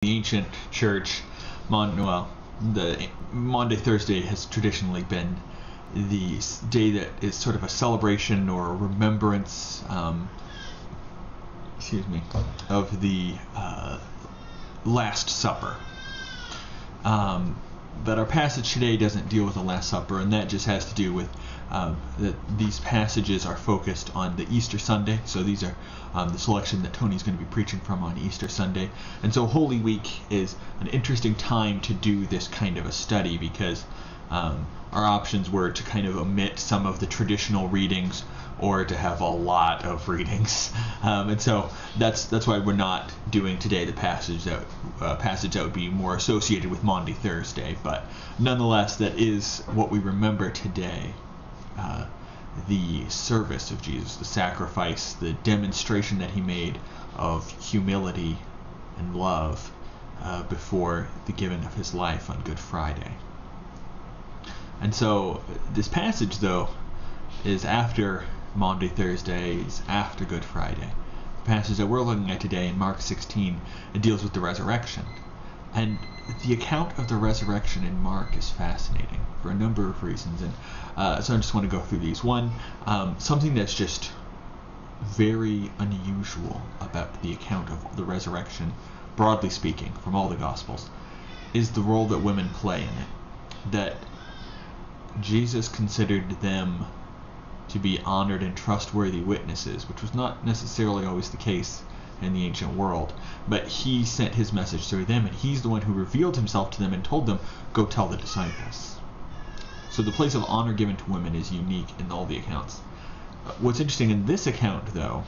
The ancient church, the Maundy Thursday has traditionally been the day that is sort of a celebration or a remembrance, of the Last Supper. But our passage today doesn't deal with the Last Supper, and that just has to do with that these passages are focused on the Easter Sunday. So these are the selection that Tony's going to be preaching from on Easter Sunday. And so Holy Week is an interesting time to do this kind of a study because our options were to kind of omit some of the traditional readings or to have a lot of readings. And so that's why we're not doing today the passage that would be more associated with Maundy Thursday. But nonetheless, that is what we remember today. The service of Jesus, the sacrifice, the demonstration that he made of humility and love before the giving of his life on Good Friday. And so this passage, though, is after Maundy Thursday, is after Good Friday. The passage that we're looking at today in Mark 16, it deals with the resurrection. And the account of the resurrection in Mark is fascinating for a number of reasons. And so I just want to go through these. One, something that's just very unusual about the account of the resurrection, broadly speaking, from all the Gospels, is the role that women play in it. That Jesus considered them to be honored and trustworthy witnesses, which was not necessarily always the case in the ancient world, but he sent his message through them, and he's the one who revealed himself to them and told them, go tell the disciples. So the place of honor given to women is unique in all the accounts. What's interesting in this account, though,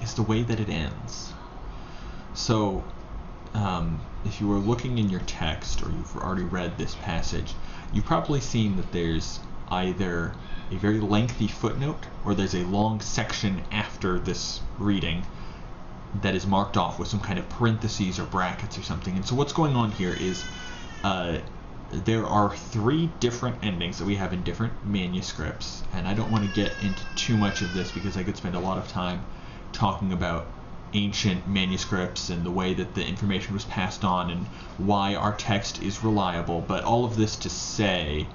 is the way that it ends. So if you were looking in your text, or you've already read this passage, you've probably seen that there's either a very lengthy footnote or there's a long section after this reading that is marked off with some kind of parentheses or brackets or something. And so what's going on here is there are three different endings that we have in different manuscripts, and I don't want to get into too much of this because I could spend a lot of time talking about ancient manuscripts and the way that the information was passed on and why our text is reliable. But all of this to say,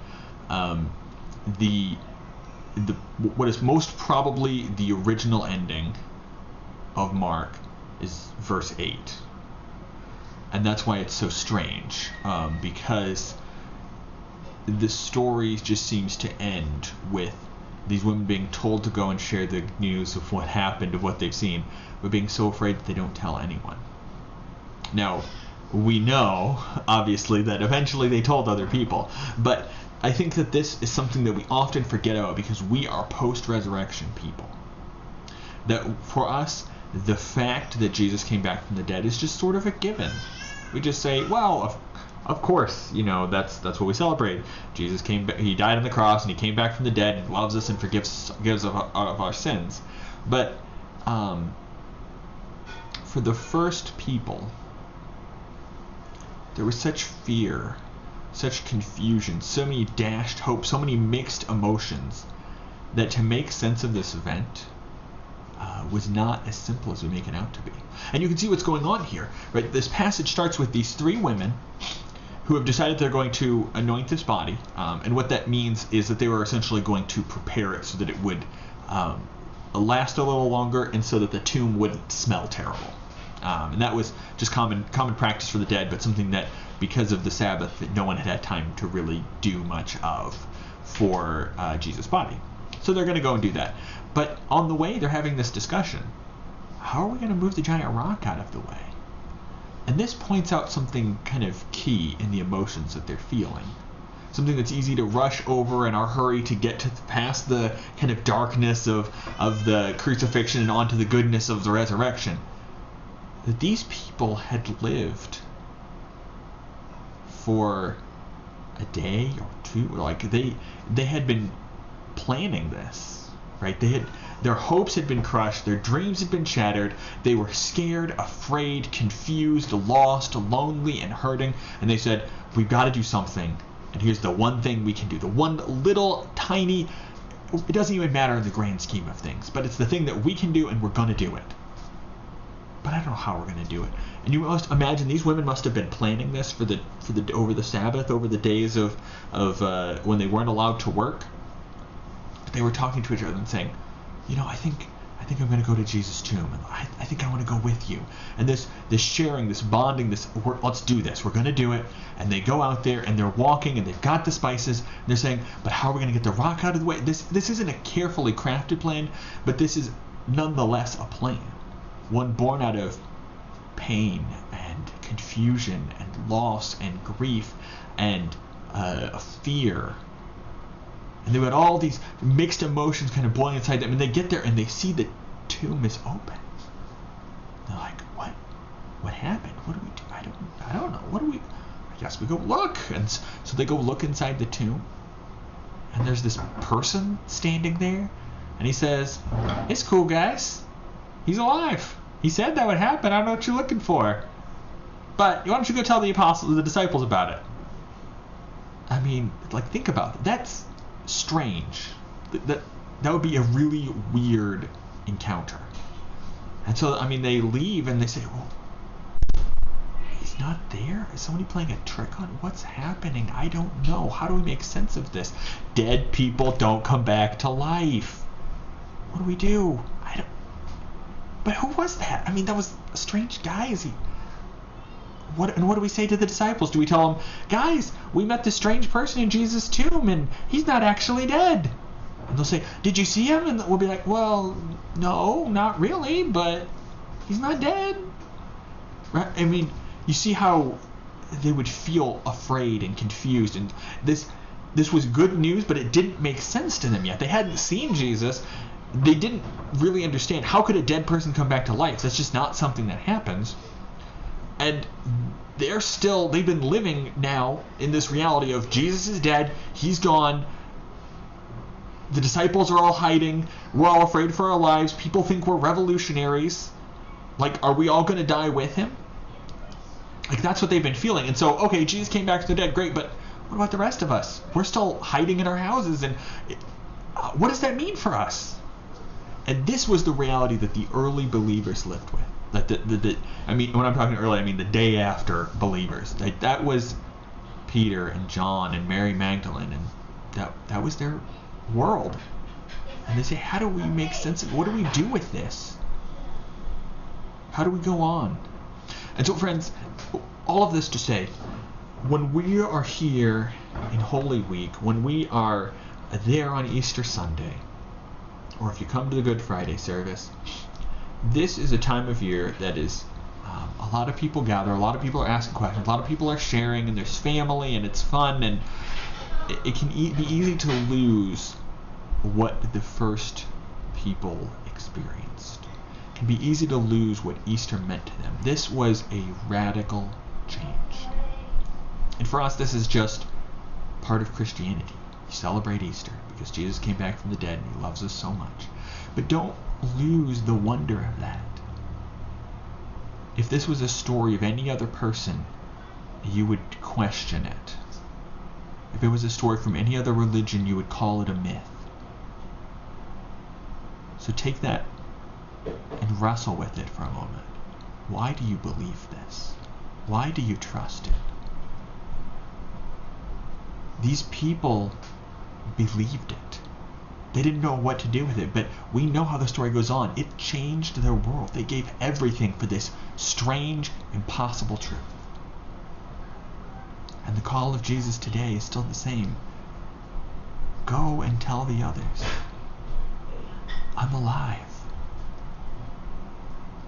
what is most probably the original ending of Mark is verse 8. And that's why it's so strange, because the story just seems to end with these women being told to go and share the news of what happened, of what they've seen, but being so afraid that they don't tell anyone. Now, we know, obviously, that eventually they told other people, but I think that this is something that we often forget about because we are post-resurrection people. That for us, the fact that Jesus came back from the dead is just sort of a given. We just say, well, of course, that's what we celebrate. Jesus came back, he died on the cross, and he came back from the dead, and loves us and forgives of our sins. But for the first people, there was such fear, such confusion, so many dashed hopes, so many mixed emotions, that to make sense of this event was not as simple as we make it out to be. And you can see what's going on here, right? This passage starts with these three women who have decided they're going to anoint this body, and what that means is that they were essentially going to prepare it so that it would last a little longer and so that the tomb wouldn't smell terrible. And that was just common practice for the dead, but something that, because of the Sabbath, that no one had time to really do much of for Jesus' body. So they're going to go and do that. But on the way, they're having this discussion. How are we going to move the giant rock out of the way? And this points out something kind of key in the emotions that they're feeling. Something that's easy to rush over in our hurry to get past the kind of darkness of the crucifixion and onto the goodness of the resurrection. That these people had lived for a day or two, like they had been planning this, right? Their hopes had been crushed, their dreams had been shattered, they were scared, afraid, confused, lost, lonely, and hurting, and they said, we've got to do something, and here's the one thing we can do, the one little tiny, it doesn't even matter in the grand scheme of things, but it's the thing that we can do, and we're going to do it. but I don't know how we're going to do it. And you must imagine these women must have been planning this for the over the Sabbath, over the days of when they weren't allowed to work. They were talking to each other and saying, I think I'm going to go to Jesus' tomb, and I think I want to go with you. And this sharing, this bonding, let's do this. We're going to do it. And they go out there and they're walking and they've got the spices. And they're saying, but how are we going to get the rock out of the way? This isn't a carefully crafted plan, but this is nonetheless a plan. One born out of pain and confusion and loss and grief and fear. And they've got all these mixed emotions kind of boiling inside them. And they get there and they see the tomb is open. They're like, what? What happened? What do we do? I don't know. What do we... I guess we go look. And so they go look inside the tomb. And there's this person standing there. And he says, it's cool, guys. He's alive. He said that would happen. I don't know what you're looking for. But why don't you go tell the disciples about it? I mean, think about it. That's strange. That would be a really weird encounter. And so, they leave and they say, well, he's not there? Is somebody playing a trick on? What's happening? I don't know. How do we make sense of this? Dead people don't come back to life. What do we do? But who was that? That was a strange guy. What do we say to the disciples? Do we tell them, guys, we met this strange person in Jesus' tomb and he's not actually dead? And they'll say, did you see him? And we'll be like, well, no, not really, but he's not dead. Right? You see how they would feel afraid and confused. And this was good news, but it didn't make sense to them yet. They hadn't seen Jesus. They didn't really understand, how could a dead person come back to life? That's just not something that happens. And they've been living now in this reality of Jesus is dead, he's gone, the disciples are all hiding, we're all afraid for our lives, people think we're revolutionaries. Are we all going to die with him? That's what they've been feeling. And so, okay, Jesus came back from the dead, great, but what about the rest of us? We're still hiding in our houses, and what does that mean for us? And this was the reality that the early believers lived with. When I'm talking early, the day after believers. That was Peter and John and Mary Magdalene, and that was their world. And they say, how do we make sense of it? What do we do with this? How do we go on? And so, friends, all of this to say, when we are here in Holy Week, when we are there on Easter Sunday, or if you come to the Good Friday service, this is a time of year that is a lot of people gather, a lot of people are asking questions, a lot of people are sharing, and there's family, and it's fun, and it can be easy to lose what the first people experienced. It can be easy to lose what Easter meant to them. This was a radical change. And for us, this is just part of Christianity. You celebrate Easter because Jesus came back from the dead and he loves us so much. But don't lose the wonder of that. If this was a story of any other person, you would question it. If it was a story from any other religion, you would call it a myth. So take that and wrestle with it for a moment. Why do you believe this? Why do you trust it? These people believed it. They didn't know what to do with it, but we know how the story goes on. It changed their world. They gave everything for this strange, impossible truth. And the call of Jesus today is still the same. Go and tell the others, I'm alive.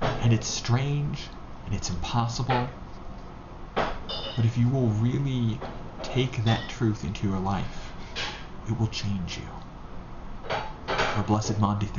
And it's strange, and it's impossible, but if you will really take that truth into your life, it will change you. Our Blessed Maundy.